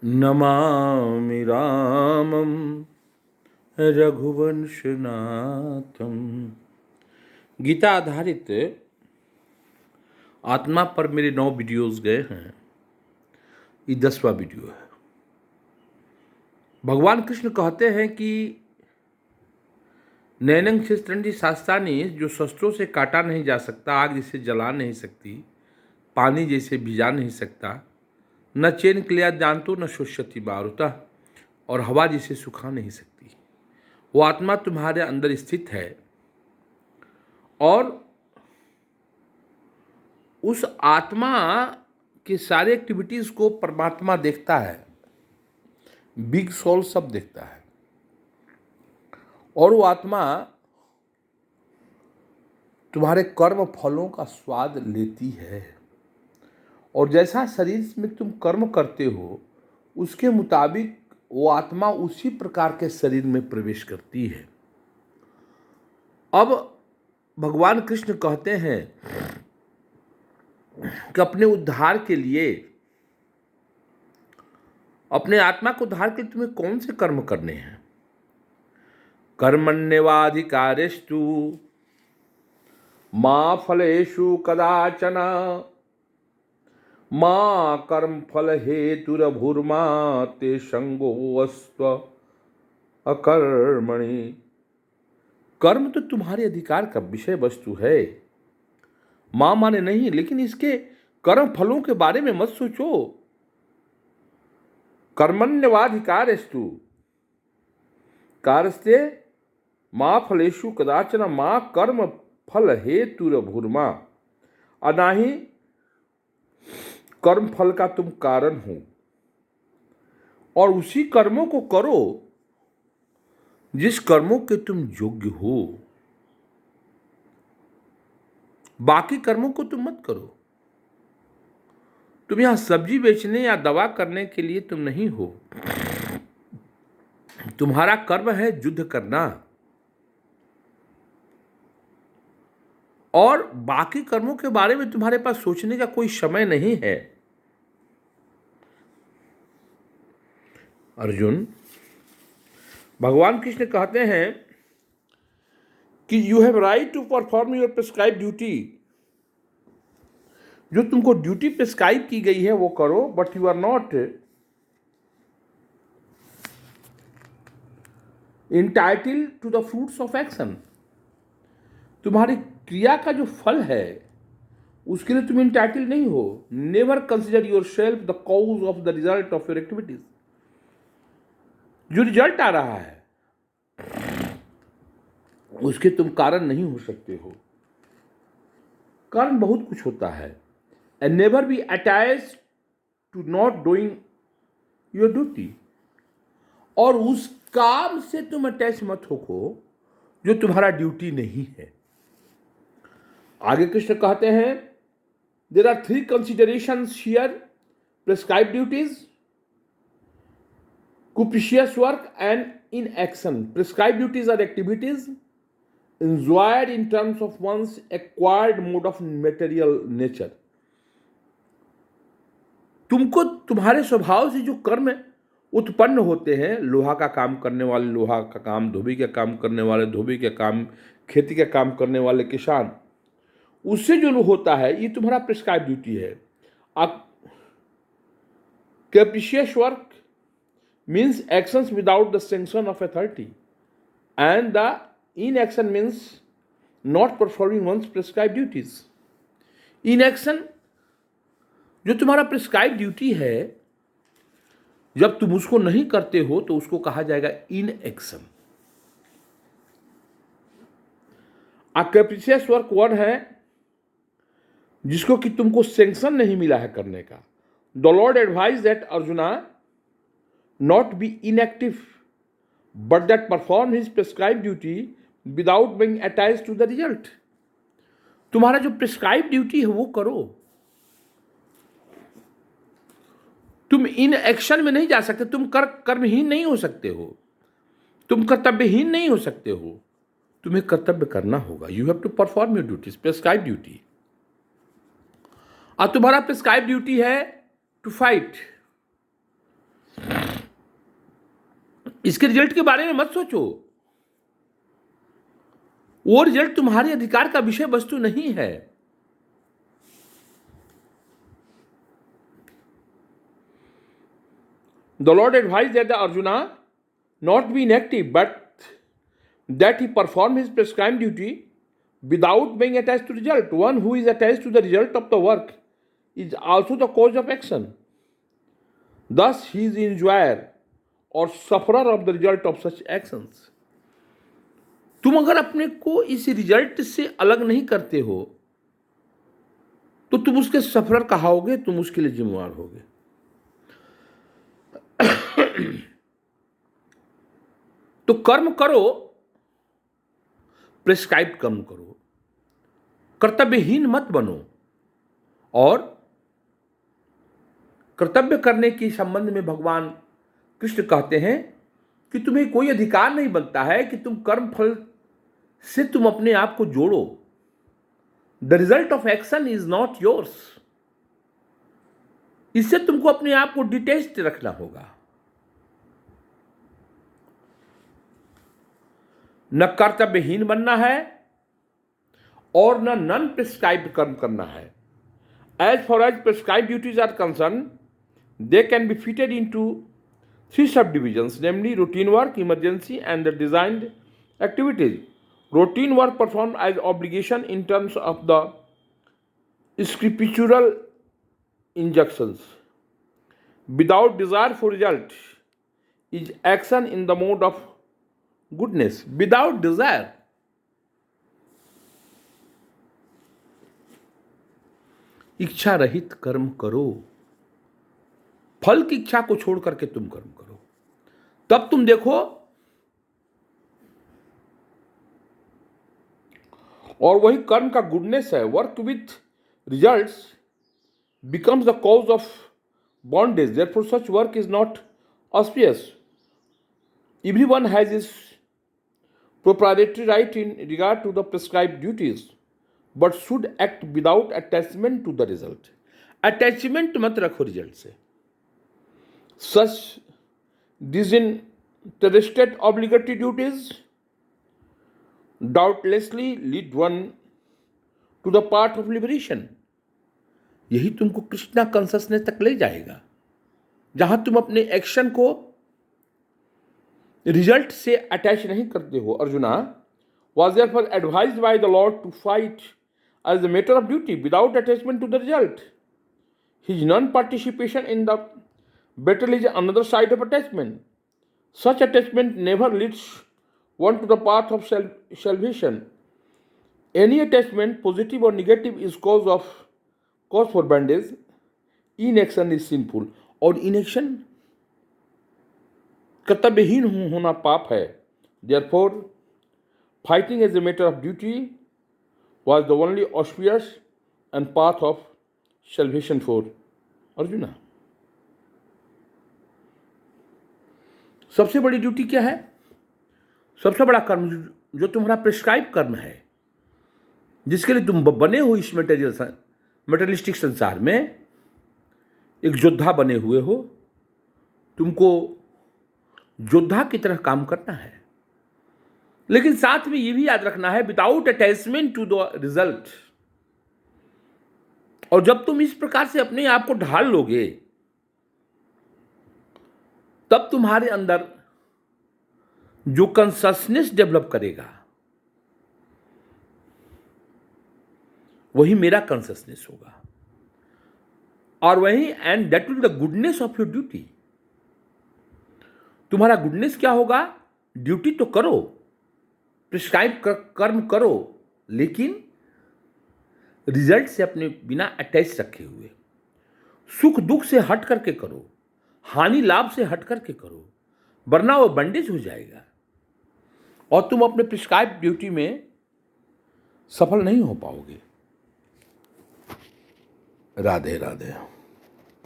नमामि रामं रघुवंशनाथम। गीता आधारित आत्मा पर मेरे 9 वीडियोस गए हैं। ये 10वां वीडियो है। भगवान कृष्ण कहते हैं कि नैनं शस्त्रंजी शास्त्रानि, जो शस्त्रों से काटा नहीं जा सकता, आग जिसे जला नहीं सकती, पानी जैसे भिजा नहीं सकता, न चेन क्लिया जानतो न शुष्यति मारुतः, और हवा जिसे सुखा नहीं सकती, वो आत्मा तुम्हारे अंदर स्थित है। और उस आत्मा के सारे एक्टिविटीज को परमात्मा देखता है, बिग सोल सब देखता है। और वो आत्मा तुम्हारे कर्म फलों का स्वाद लेती है, और जैसा शरीर में तुम कर्म करते हो उसके मुताबिक वो आत्मा उसी प्रकार के शरीर में प्रवेश करती है। अब भगवान कृष्ण कहते हैं कि अपने उद्धार के लिए, अपने आत्मा को उद्धार के लिए तुम्हें कौन से कर्म करने हैं। कर्मण्येवाधिकारिस्तु मा फलेषु कदाचन माँ कर्म फल हेतुरभूर्मा ते संगोऽस्त्व अकर्मणि। कर्म तो तुम्हारे अधिकार का विषय वस्तु है। माँ माने नहीं, लेकिन इसके कर्म फलों के बारे में मत सोचो। कर्मण्यवाधिकारस्तु कारस्ते माँ फलेषु कदाचन माँ कर्म फल हेतुरभूर्मा। अनाहि कर्म फल का तुम कारण हो, और उसी कर्मों को करो जिस कर्मों के तुम योग्य हो। बाकी कर्मों को तुम मत करो। तुम यहां सब्जी बेचने या दवा करने के लिए तुम नहीं हो। तुम्हारा कर्म है युद्ध करना, और बाकी कर्मों के बारे में तुम्हारे पास सोचने का कोई समय नहीं है। अर्जुन, भगवान कृष्ण कहते हैं कि you have right to perform your prescribe duty. जो तुमको ड्यूटी प्रिस्क्राइब की गई है वो करो, but you are not entitled to the fruits of action. तुम्हारी क्रिया का जो फल है उसके लिए तुम इंटाइटल्ड नहीं हो। Never consider your self the cause of the result of your activities. जो रिजल्ट आ रहा है उसके तुम कारण नहीं हो सकते हो। कारण बहुत कुछ होता है। And never be attached to not doing your duty. और उस काम से तुम अटैच मत होको जो तुम्हारा ड्यूटी नहीं है। आगे कृष्ण कहते हैं, there are 3 considerations here: prescribed duties, capricious work and inaction. Prescribed duties are activities enjoyed in terms of one's acquired mode of material nature. तुमको तुम्हारे स्वभाव से जो कर्म उत्पन्न होते हैं, लोहा का काम करने वाले लोहा का काम, धोबी का काम करने वाले धोबी का काम, खेती का काम करने वाले किसान, उससे जो होता है ये तुम्हारा प्रिस्क्राइब ड्यूटी है। कैप्रिशियस work means actions without the sanction of authority, and the inaction means not performing one's prescribed duties. Inaction जो तुम्हारा प्रिस्क्राइब ड्यूटी है, जब तुम उसको नहीं करते हो तो उसको कहा जाएगा इनएक्शन। कैप्रिशियस वर्क वन है जिसको कि तुमको सैंक्शन नहीं मिला है करने का। The Lord advise that arjuna not be inactive, but that perform his prescribed duty without being attached to the result. तुम्हारा जो प्रिस्क्राइब ड्यूटी है वो करो। तुम इन एक्शन में नहीं जा सकते। तुम कर्महीन नहीं हो सकते हो। तुम कर्तव्यहीन नहीं हो सकते हो। तुम्हें कर्तव्य करना होगा। You have to perform your duties, prescribe duty. और तुम्हारा प्रिस्क्राइब ड्यूटी है टू फाइट। इसके रिजल्ट के बारे में मत सोचो, वो रिजल्ट तुम्हारे अधिकार का विषय वस्तु नहीं है। The Lord advised that the Arjuna not be inactive, but that he perform his prescribed duty without being attached to the result. One who is attached to the result of the work is also the cause of action. Thus, he is the enjoyer or sufferer of the result of such actions. तुम अगर अपने को इस result से अलग नहीं करते हो तो तुम उसके सफरर कहाओगे, तुम उसके लिए जिम्मेवार होगे। तो कर्म करो, प्रिस्क्राइब कर्म करो, कर्तव्यहीन मत बनो। और कर्तव्य करने के संबंध में भगवान कृष्ण कहते हैं कि तुम्हें कोई अधिकार नहीं बनता है कि तुम कर्म फल से तुम अपने आप को जोड़ो। The result of action is not yours. इससे तुमको अपने आप को डिटेच्ड रखना होगा। न कर्तव्यहीन बनना है और न नॉन प्रिस्क्राइब्ड कर्म करना है। As far as prescribed duties are concern, they can be fitted into 3 subdivisions, namely routine work, emergency, and the designed activities. Routine work performed as obligation in terms of the scriptural injunctions. Without desire for result is action in the mode of goodness. Without desire. इच्छा रहित कर्म करो, फल की इच्छा को छोड़ करके तुम कर्म करो, तब तुम देखो और वही कर्म का गुडनेस है। Work with results becomes the cause of bondage, therefore such work is not auspicious. Everyone has his proprietary right in regard to the prescribed duties, but should act without attachment to the result. Attachment मत रखो result से। Such disinterested obligatory duties doubtlessly lead one to the path of liberation. यही तुमको Krishna consciousness तक ले जाएगा, जहां तुम अपने एक्शन को रिजल्ट से अटैच नहीं करते हो। Arjuna was therefore advised by the Lord to fight as a matter of duty without attachment to the result. His non-participation in the battle is another side of attachment. Such attachment never leads one to the path of salvation. Any attachment, positive or negative, is cause for bondage. Inaction is sinful. और inaction कर्तव्यहीन होना पाप है। Therefore, fighting as a matter of duty was the only auspicious and path of salvation for Arjuna. सबसे बड़ी duty क्या है? सबसे बड़ा कर्म जो तुम्हारा प्रिस्क्राइब कर्म है, जिसके लिए तुम बने हो इस मटेरियलिस्टिक संसार में, एक योद्धा बने हुए हो, तुमको योद्धा की तरह काम करना है। लेकिन साथ में ये भी याद रखना है, without attachment to the result. और जब तुम इस प्रकार से अपने आप को ढाल लोगे, तब तुम्हारे अंदर जो कॉन्शसनेस डेवलप करेगा वही मेरा कॉन्शसनेस होगा, और वही and that will the goodness of your duty. तुम्हारा गुडनेस क्या होगा? ड्यूटी तो करो, प्रिस्क्राइब कर्म करो, लेकिन रिजल्ट से अपने बिना अटैच रखे हुए, सुख दुख से हट करके करो, हानि लाभ से हट करके करो, वरना वो बंडेज हो जाएगा और तुम अपने प्रिस्क्राइब ड्यूटी में सफल नहीं हो पाओगे। राधे राधे।